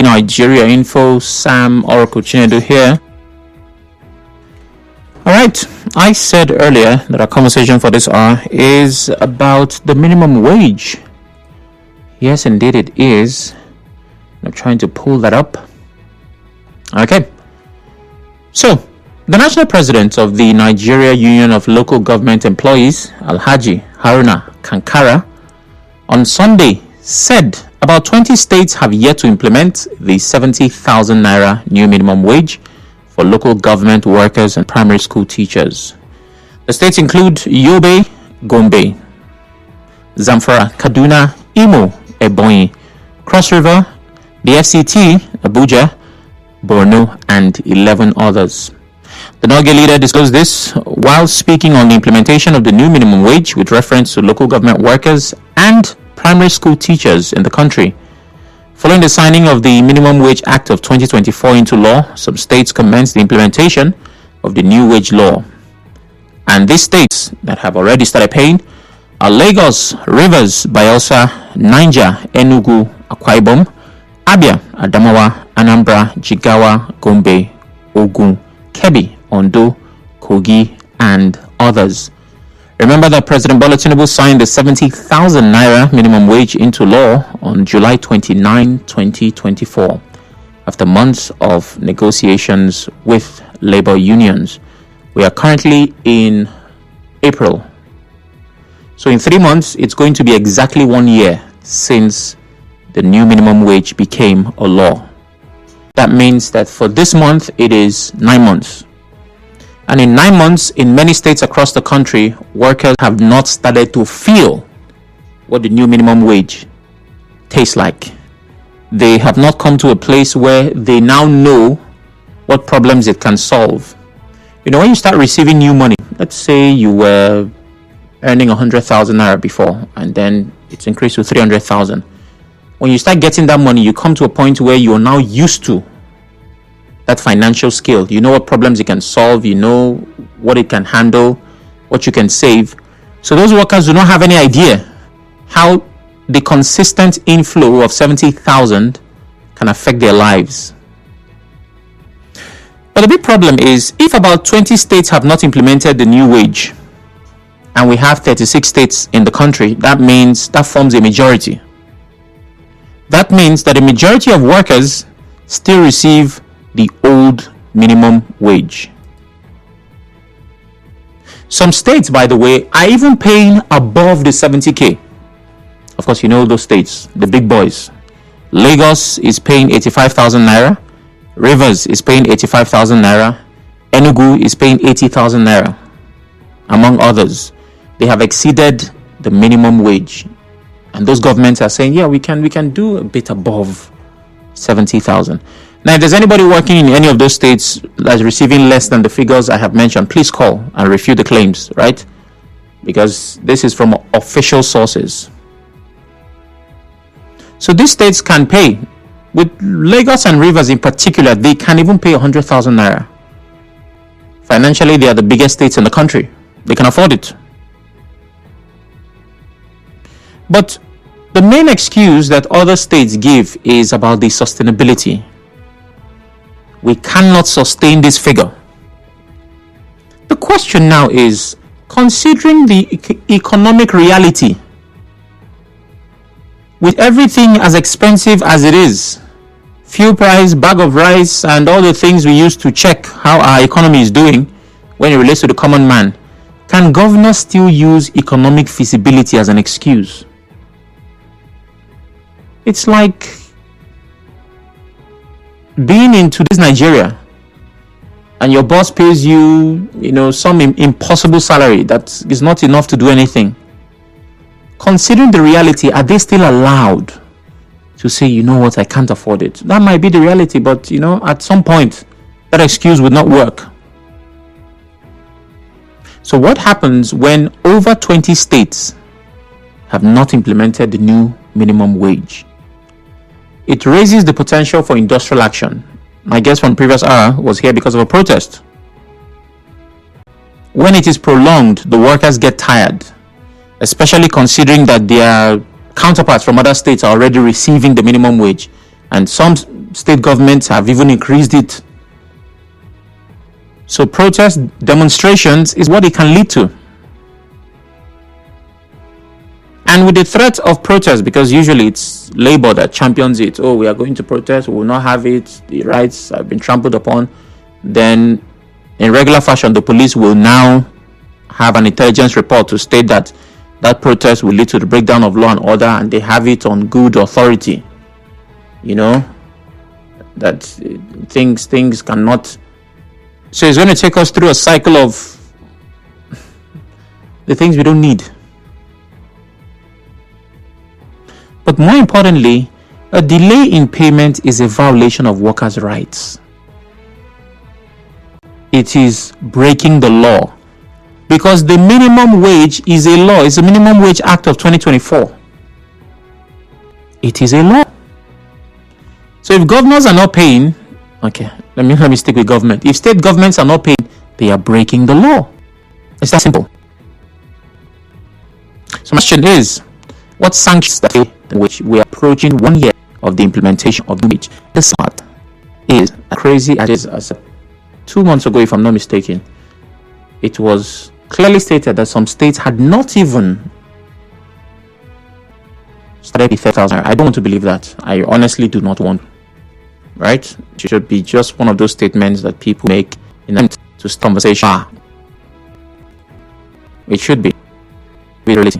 Nigeria Info, Sam Oracle Chinedu here. Alright, I said earlier that our conversation for this hour is about the minimum wage. Yes, indeed it is. I'm trying to pull that up. Okay. So, the national president of the Nigeria Union of Local Government Employees, Alhaji Haruna Kankara, on Sunday said about 20 states have yet to implement the 70,000 naira new minimum wage for local government workers and primary school teachers. The states include Yobe, Gombe, Zamfara, Kaduna, Imo, Ebonyi, Cross River, the FCT, Abuja, Borno, and 11 others. The Noge leader disclosed this while speaking on the implementation of the new minimum wage with reference to local government workers and primary school teachers in the country. Following the signing of the Minimum Wage Act of 2024 into law, some states commenced the implementation of the new wage law. And these states that have already started paying are Lagos, Rivers, Bayelsa, Niger, Enugu, Akwa Ibom, Abia, Adamawa, Anambra, Jigawa, Gombe, Ogun, Kebbi, Ondo, Kogi, and others. Remember that President Bola Tinubu signed the 70,000 naira minimum wage into law on July 29, 2024, after months of negotiations with labor unions. We are currently in April. So in 3 months, it's going to be exactly 1 year since the new minimum wage became a law. That means that for this month, it is 9 months. And in 9 months, in many states across the country, workers have not started to feel what the new minimum wage tastes like. They have not come to a place where they now know what problems it can solve. You know, when you start receiving new money, let's say you were earning 100,000 naira before, and then it's increased to 300,000. When you start getting that money, you come to a point where you are now used to that financial skill. You know what problems it can solve, you know what it can handle, what you can save. So those workers do not have any idea how the consistent inflow of 70,000 can affect their lives. But the big problem is, if about 20 states have not implemented the new wage, and we have 36 states in the country, that means that forms a majority. That means that a majority of workers still receive the old minimum wage. Some states, by the way, are even paying above the 70k. Of course, you know those states, the big boys. Lagos is paying 85,000 naira. Rivers is paying 85,000 naira. Enugu is paying 80,000 naira. Among others, they have exceeded the minimum wage. And those governments are saying, yeah, we can do a bit above 70,000. Now, if there's anybody working in any of those states that's receiving less than the figures I have mentioned, please call and refute the claims, right? Because this is from official sources. So these states can pay. With Lagos and Rivers in particular, they can even pay 100,000 naira. Financially, they are the biggest states in the country. They can afford it. But the main excuse that other states give is about the sustainability. We cannot sustain this figure. The question now is, considering the economic reality, with everything as expensive as it is, fuel price, bag of rice, and all the things we use to check how our economy is doing when it relates to the common man, can governors still use economic feasibility as an excuse? It's like being in today's Nigeria and your boss pays you, some impossible salary that is not enough to do anything. Considering the reality, are they still allowed to say, you know what, I can't afford it? That might be the reality, but at some point that excuse would not work. So what happens when over 20 states have not implemented the new minimum wage? It raises the potential for industrial action. My guest from previous hour was here because of a protest. When it is prolonged, the workers get tired, especially considering that their counterparts from other states are already receiving the minimum wage, and some state governments have even increased it. So protest demonstrations is what it can lead to. And with the threat of protest, because usually it's Labour that champions it, oh, we are going to protest, we will not have it, the rights have been trampled upon, then in regular fashion, the police will now have an intelligence report to state that that protest will lead to the breakdown of law and order, and they have it on good authority. You know, that things cannot. So it's going to take us through a cycle of the things we don't need. But more importantly, a delay in payment is a violation of workers' rights. It is breaking the law, because the minimum wage is a law. It's the Minimum Wage Act of 2024. It is a law. So if governors are not paying, okay, let me stick with government. If state governments are not paying, they are breaking the law. It's that simple. So my question is, what sanctions that which we are approaching 1 year of the implementation of the wage? The smart is crazy as 2 months ago, if I'm not mistaken, it was clearly stated that some states had not even started with 30,000. I don't want to believe that. I honestly do not want. Right? It should be just one of those statements that people make in an attempt to start conversation. It should be. Really.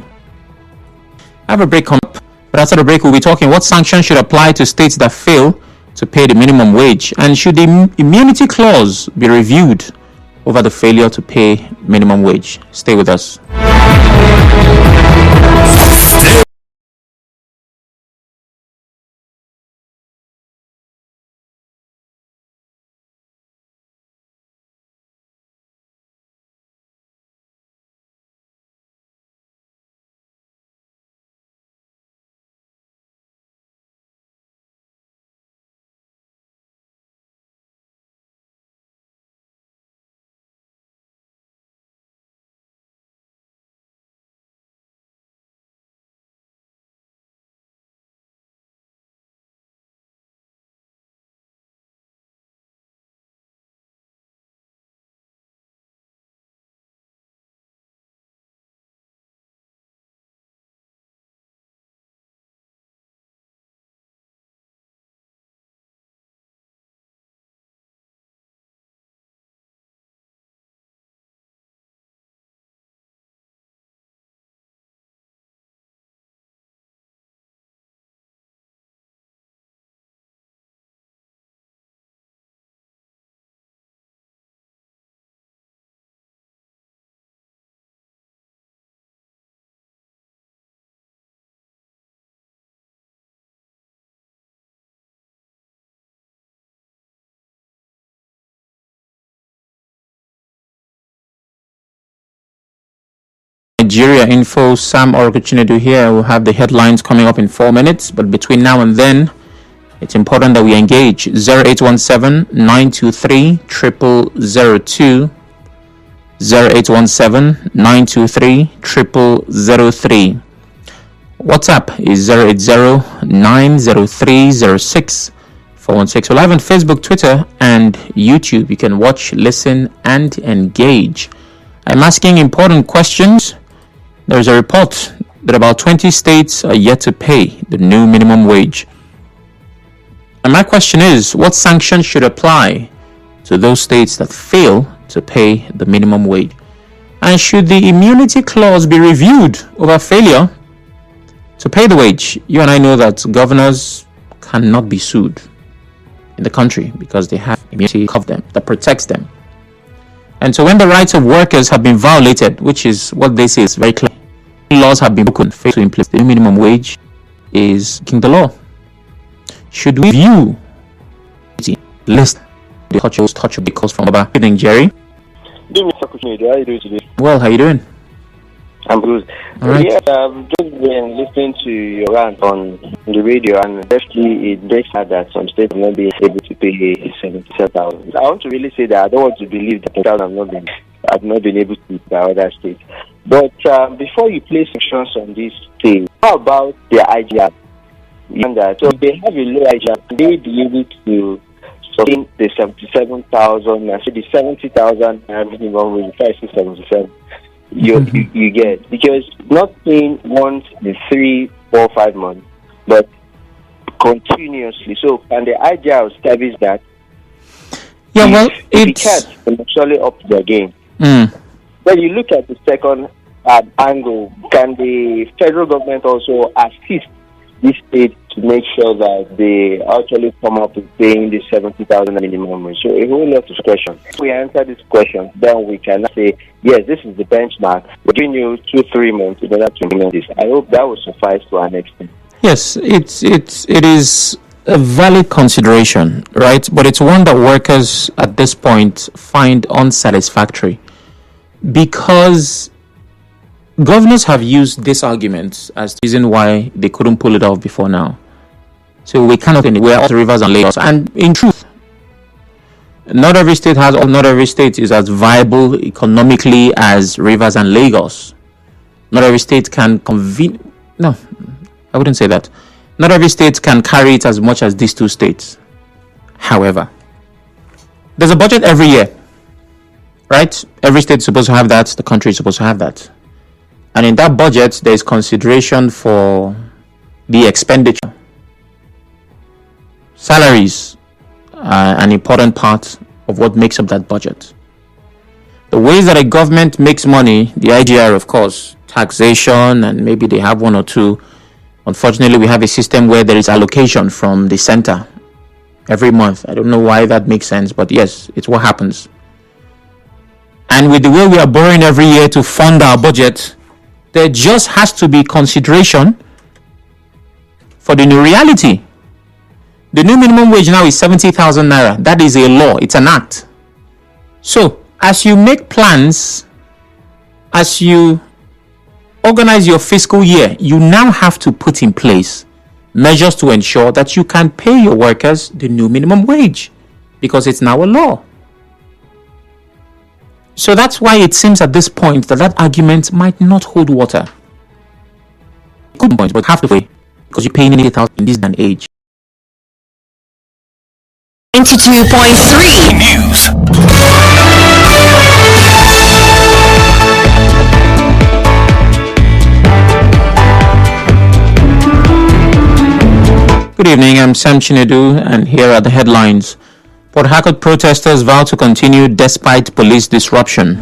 I have a break coming up, but after the break we'll be talking what sanctions should apply to states that fail to pay the minimum wage, and should the immunity clause be reviewed over the failure to pay minimum wage. Stay with us. Nigeria info, Sam Orguchinedu here. We'll have the headlines coming up in 4 minutes, but between now and then, it's important that we engage. 0817-923-0002, 0817-923-0003. WhatsApp is 080-903-06-416. We're live on Facebook, Twitter, and YouTube. You can watch, listen, and engage. I'm asking important questions. There's a report that about 20 states are yet to pay the new minimum wage. And my question is, what sanctions should apply to those states that fail to pay the minimum wage? And should the immunity clause be reviewed over failure to pay the wage? You and I know that governors cannot be sued in the country because they have immunity that protects them. And so when the rights of workers have been violated, which is what they say is very clear, laws have been broken, fail to implement the minimum wage is breaking the law. Should we view list the touch because from Oba? Good evening, Jerry. Good evening, Mr. How are you doing today? Well, how are you doing? I'm good. All right. Yes, I've just been listening to your rant on the radio, and definitely it breaks out that some states will not be able to pay 77,000. I want to really say that I don't want to believe that I've not been able to by other states. But before you place sanctions on this thing, how about the idea? And that, so they have a low IGR, they be able to sustain the 77,000, I say the 70,000 minimum wage, if I say 77, you get, because not paying once in 3, 4, 5 months, but continuously. So, and the IGR establish that. Yeah, well, it's actually up to their game. When you look at the second angle, can the federal government also assist this state to make sure that they actually come up with paying the 70,000 minimum wage? So a whole lot of questions. If we answer this question, then we can say, yes, this is the benchmark. We're giving you 2-3 months in order to implement this. I hope that will suffice to an extent. Yes, it is a valid consideration, right? But it's one that workers at this point find unsatisfactory, because governors have used this argument as the reason why they couldn't pull it off before now. So we cannot anywhere off the rivers and Lagos. And in truth, not every state is as viable economically as rivers and Lagos. Not every state can No, I wouldn't say that. Not every state can carry it as much as these two states. However, there's a budget every year, right? Every state is supposed to have that. The country is supposed to have that. And in that budget, there is consideration for the expenditure. Salaries are an important part of what makes up that budget. The ways that a government makes money, the IGR, of course, taxation, and maybe they have one or two. Unfortunately, we have a system where there is allocation from the center every month. I don't know why that makes sense, but yes, it's what happens. And with the way we are borrowing every year to fund our budget, there just has to be consideration for the new reality. The new minimum wage now is 70,000 naira. That is a law. It's an act. So, as you make plans, as you organize your fiscal year, you now have to put in place measures to ensure that you can pay your workers the new minimum wage, because it's now a law. So that's why it seems at this point that argument might not hold water. Good point, but half the way, because you're paying 80,000 in this day and age. 92.3 News. Good evening, I'm Sam Chinedu, and here are the headlines. Port Harcourt protesters vow to continue despite police disruption.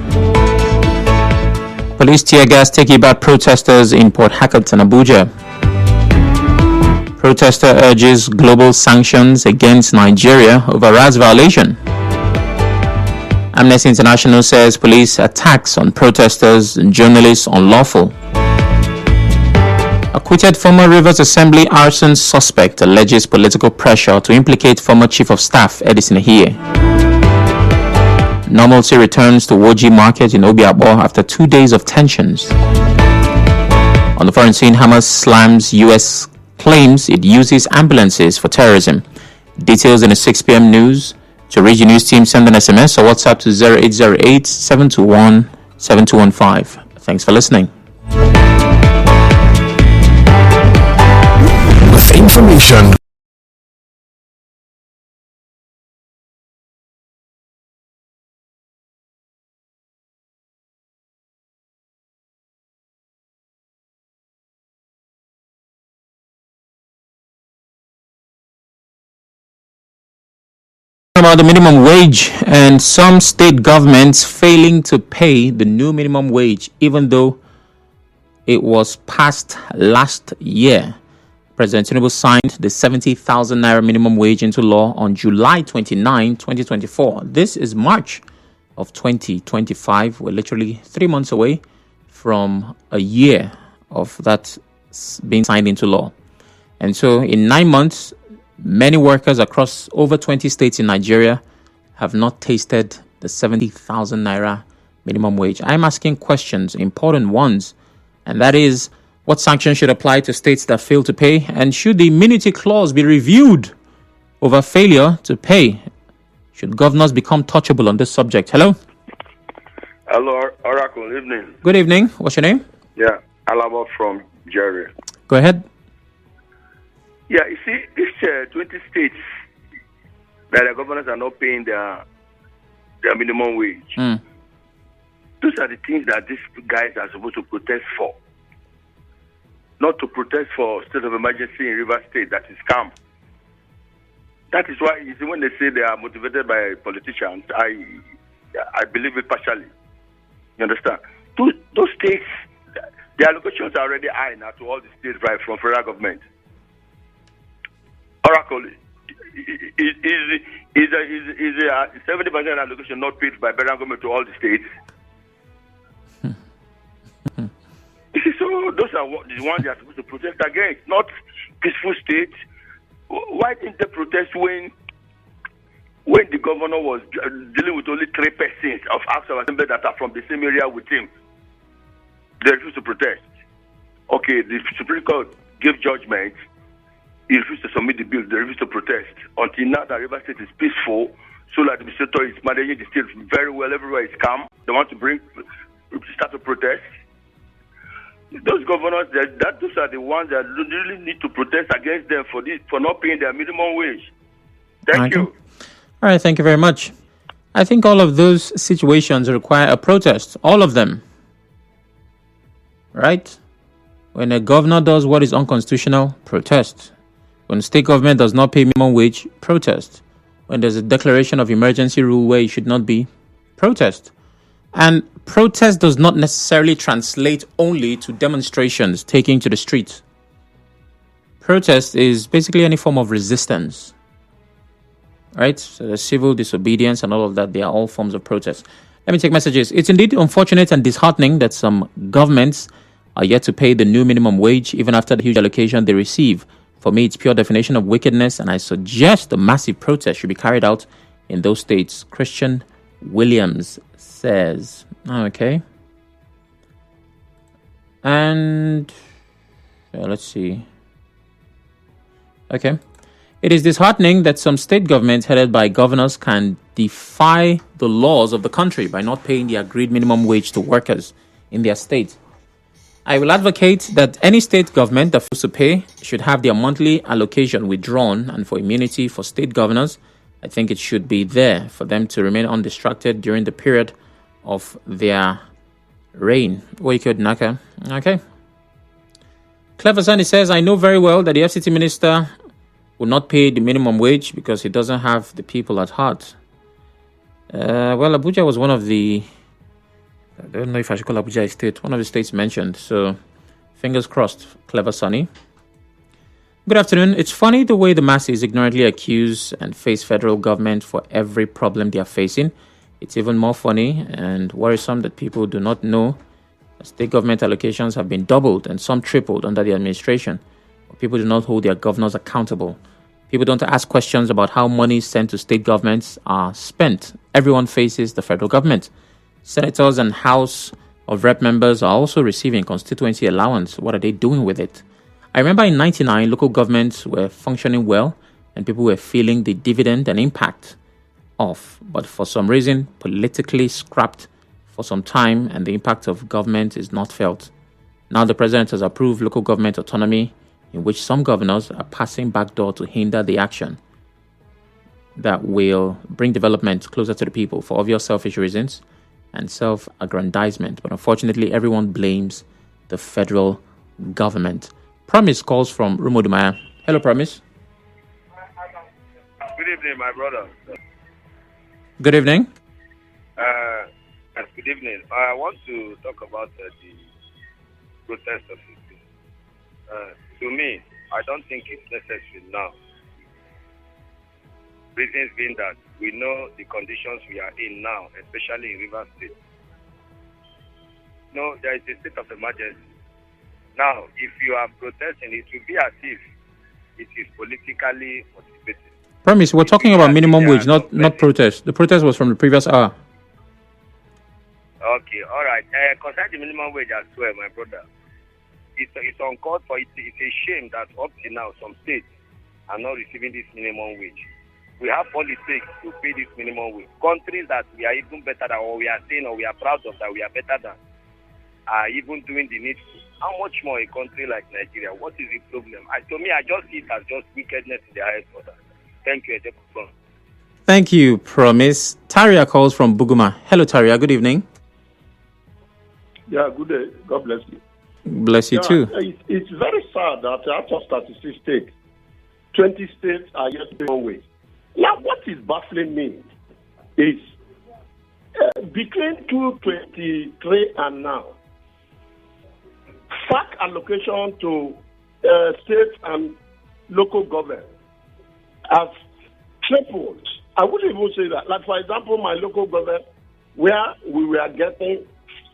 Police tear gas take about protesters in Port Harcourt and Abuja. Protester urges global sanctions against Nigeria over RAS violation. Amnesty International says police attacks on protesters and journalists unlawful. Acquitted former Rivers Assembly arson suspect alleges political pressure to implicate former Chief of Staff Edison Ehie. Normalcy returns to Woji Market in Obiabo after 2 days of tensions. On the foreign scene, Hamas slams U.S. claims it uses ambulances for terrorism. Details in the 6 p.m. news. To reach the news team, send an SMS or WhatsApp to 0808 721 7215. Thanks for listening. Information. About the minimum wage, and some state governments failing to pay the new minimum wage even though it was passed last year. President Tinubu signed the 70,000 naira minimum wage into law on July 29, 2024. This is March of 2025. We're literally 3 months away from a year of that being signed into law. And so in 9 months, many workers across over 20 states in Nigeria have not tasted the 70,000 naira minimum wage. I'm asking questions, important ones, and that is, what sanctions should apply to states that fail to pay? And should the immunity clause be reviewed over failure to pay? Should governors become touchable on this subject? Hello? Hello, Oracle. Evening. Good evening. What's your name? Yeah, Alaba from Jerry. Go ahead. Yeah, you see, these 20 states that the governors are not paying their minimum wage. Mm. Those are the things that these guys are supposed to protest for. Not to protest for state of emergency in River State that is calm. That is why, you see, when they say they are motivated by politicians, I believe it partially. You understand? Those states, the allocations are already high now to all the states, right, from federal government. Oracle, is a 70% allocation not paid by federal government to all the states? So those are the ones they are supposed to protest against, not peaceful states. Why didn't they protest when the governor was dealing with only 3 persons of House of Assembly that are from the same area with him? They refused to protest. Okay, the Supreme Court gave judgment. He refused to submit the bill. They refused to protest. Until now, the River State is peaceful. So the administrator is managing the state very well. Everywhere is calm. They want to start to protest. Those governors, those are the ones that really need to protest against them for not paying their minimum wage. Thank you. All right, thank you very much. I think all of those situations require a protest. All of them. Right? When a governor does what is unconstitutional, protest. When state government does not pay minimum wage, protest. When there's a declaration of emergency rule where it should not be, protest. And protest does not necessarily translate only to demonstrations taking to the streets. Protest is basically any form of resistance. Right? So the civil disobedience and all of that, they are all forms of protest. Let me take messages. It's indeed unfortunate and disheartening that some governments are yet to pay the new minimum wage even after the huge allocation they receive. For me, it's pure definition of wickedness, and I suggest a massive protest should be carried out in those states. Christian Williams says. Okay. And let's see. Okay. It is disheartening that some state governments headed by governors can defy the laws of the country by not paying the agreed minimum wage to workers in their state. I will advocate that any state government that fails to pay should have their monthly allocation withdrawn, and for immunity for state governors, I think it should be there for them to remain undistracted during the period of their reign. Naka. Okay. Clever Sunny says, I know very well that the FCT minister will not pay the minimum wage because he doesn't have the people at heart. Well, Abuja was one of the... I don't know if I should call Abuja a state. One of the states mentioned. So, fingers crossed, Clever Sunny. Good afternoon. It's funny the way the masses ignorantly accuse and face federal government for every problem they are facing. It's even more funny and worrisome that people do not know that state government allocations have been doubled and some tripled under the administration. But people do not hold their governors accountable. People don't ask questions about how money sent to state governments are spent. Everyone faces the federal government. Senators and House of Rep members are also receiving constituency allowance. What are they doing with it? I remember in 1999, local governments were functioning well and people were feeling the dividend and impact of, but for some reason, politically scrapped for some time and the impact of government is not felt. Now the president has approved local government autonomy in which some governors are passing backdoor to hinder the action that will bring development closer to the people for obvious selfish reasons and self-aggrandizement. But unfortunately, everyone blames the federal government. Promise calls from Rumodumaya. Hello, Promise. Good evening, my brother. Good evening. Good evening. I want to talk about the protest of it. To me, I don't think it's necessary now. Reasons being that we know the conditions we are in now, especially in River State. No, there is a state of emergency. Now, if you are protesting, it will be as if it is politically motivated. Promise, we're talking about minimum wage, not protest. The protest was from the previous hour. Okay, all right. Concerning the minimum wage as well, my brother, it's uncalled for. It's a shame that up to now some states are not receiving this minimum wage. We have all it takes to pay this minimum wage. Countries that we are even better than, or we are saying, or we are proud of that we are better than, are even doing the needful. How much more a country like Nigeria? What is the problem? To me, I just see it as just wickedness in their headquarters. Thank you, Ejekufon. Thank you, Promise. Taria calls from Buguma. Hello, Taria. Good evening. Yeah, good day. God bless you. Bless you too. It's very sad that out of 36 states, 20 states are yet to one way. Now, what is baffling me is between 2023 and now, FAC allocation to states and local government has tripled. I wouldn't even say that. Like, for example, my local government, where we were getting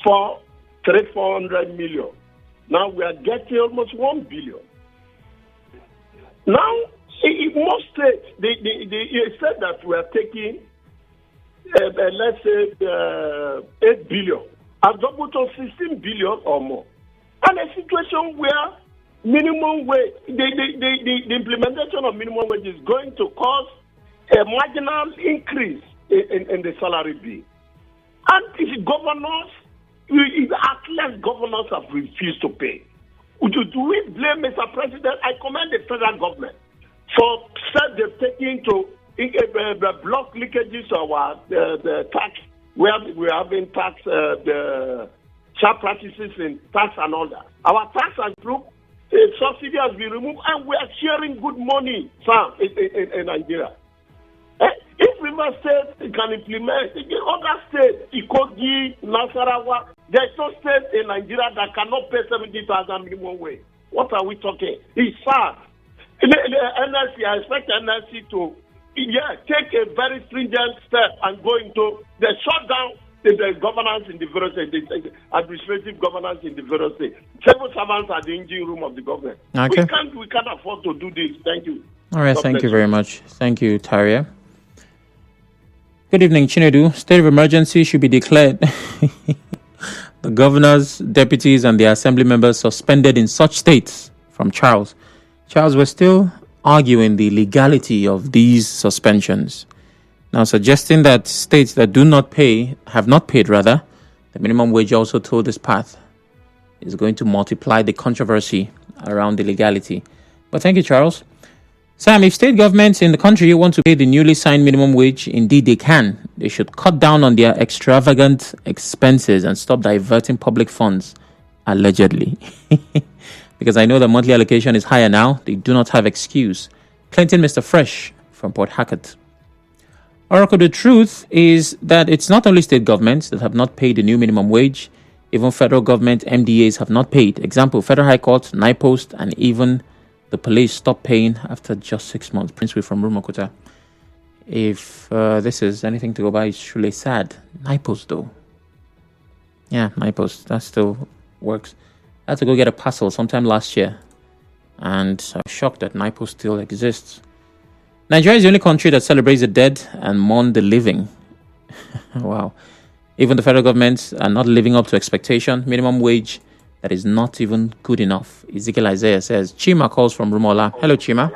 400 million. Now we are getting almost 1 billion. Now, in most states, they said that we are taking, let's say, 8 billion. I've doubled to 16 billion or more. And a situation where minimum wage, the implementation of minimum wage is going to cause a marginal increase in the salary bill. And if governors, at governors have refused to pay. Do we blame Mr. President? I commend the federal government for steps they've taken to block leakages of our the tax. We're having tax, the sharp practices in tax and all that. Our tax has improved, subsidy has been removed, and we are sharing good money, Sam, in Nigeria. If River State can implement, other states, Ikogi, Nasarawa, there's no state in Nigeria that cannot pay 70,000 minimum wage. What are we talking? It's sad. NLC, I expect NLC to take a very stringent step and go into the shutdown the governance in the various states, the administrative governance in the various states. Civil servants are the engine room of the government. Okay. We can't afford to do this. Thank you. All right, thank you very much. Thank you, Taria. Good evening, Chinedu. State of emergency should be declared. The governors, deputies, and the assembly members suspended in such states. From Charles. Charles, we're still arguing the legality of these suspensions. Now, suggesting that states that do not pay, have not paid rather, the minimum wage also told this path is going to multiply the controversy around the legality. But thank you, Charles. Sam, if state governments in the country want to pay the newly signed minimum wage, indeed they can. They should cut down on their extravagant expenses and stop diverting public funds, allegedly. Because I know the monthly allocation is higher now. They do not have excuse. Clinton Mr. Fresh from Port Harcourt. Oracle, the truth is that it's not only state governments that have not paid the new minimum wage. Even federal government MDAs have not paid. Example, Federal High Court, NIPOST, and even the police stopped paying after just 6 months. Prince from Rumokuta. If this is anything to go by, it's really sad. NIPOST, though. Yeah, NIPOST. That still works. I had to go get a parcel sometime last year. And I'm shocked that NIPOST still exists. Nigeria is the only country that celebrates the dead and mourn the living. Wow. Even the federal governments are not living up to expectation. Minimum wage that is not even good enough. Ezekiel Isaiah says. Chima calls from Rumola. Hello, Chima.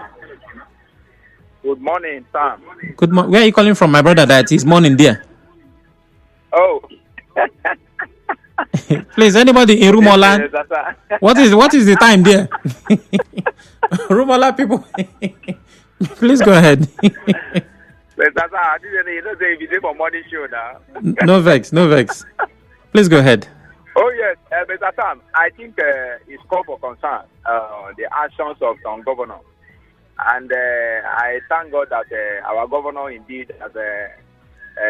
Good morning, Sam. Good morning. Where are you calling from, my brother? That is morning there. Oh. Please, anybody in Rumola? What is the time there? Rumola people. Please go ahead. No vex. Please go ahead. Oh, yes, Mr. Sam, I think it's called for concern, the actions of some governors. And I thank God that our governor indeed has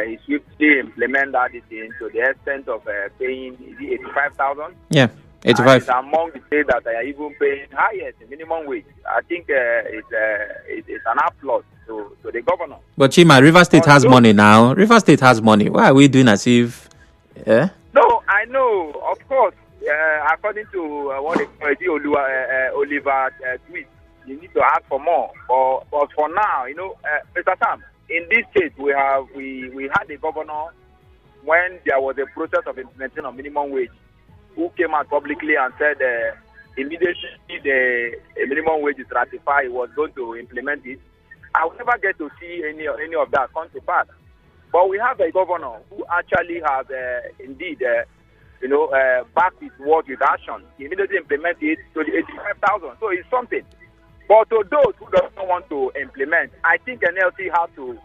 he swiftly implemented that to the extent of paying 85,000. Yeah, 85. It's among the states that are even paying highest minimum wage. I think it's an applause to the governor. But Chima, River State has money now. River State has money. Why are we doing as if? Yeah? No, I know, of course. According to what they call Oliver tweet, you need to ask for more. But for now, Mr. Sam, in this case, we had a governor when there was a process of implementation of minimum wage, who came out publicly and said immediately the minimum wage is ratified, he was going to implement it. I will never get to see any of that come to pass. But we have a governor who actually has indeed back his word with action. He immediately implement it to the 85,000. So it's something. But to those who don't want to implement, I think NLC has to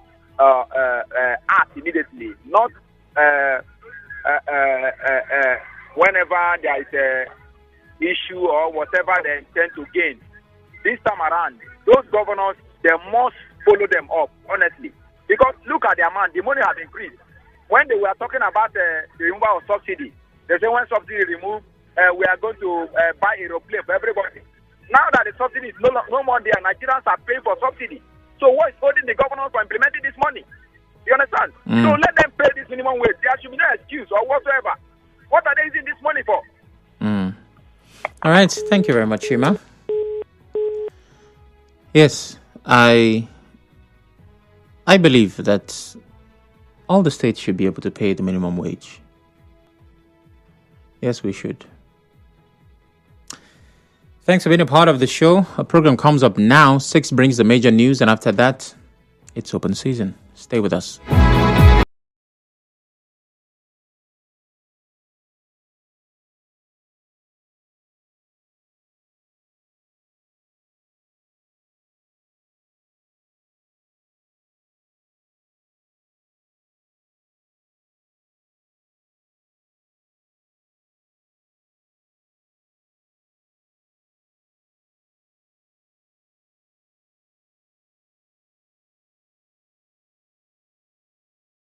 act immediately, not whenever there is a issue or whatever they intend to gain. This time around, those governors, they must follow them up, honestly. Because look at the amount, the money has increased. When they were talking about the removal of subsidy, they say when subsidy removed, we are going to buy a aeroplane for everybody. Now that the subsidy is no more there, Nigerians are paying for subsidy. So what is holding the governors from implementing this money? You understand? So let them pay this minimum wage. There should be no excuse or whatsoever. What are they using this money for? All right. Thank you very much, Shima. Yes, I believe that all the states should be able to pay the minimum wage. Yes, we should. Thanks for being a part of the show. A program comes up now. 6 brings the major news, and after that, it's open season. Stay with us.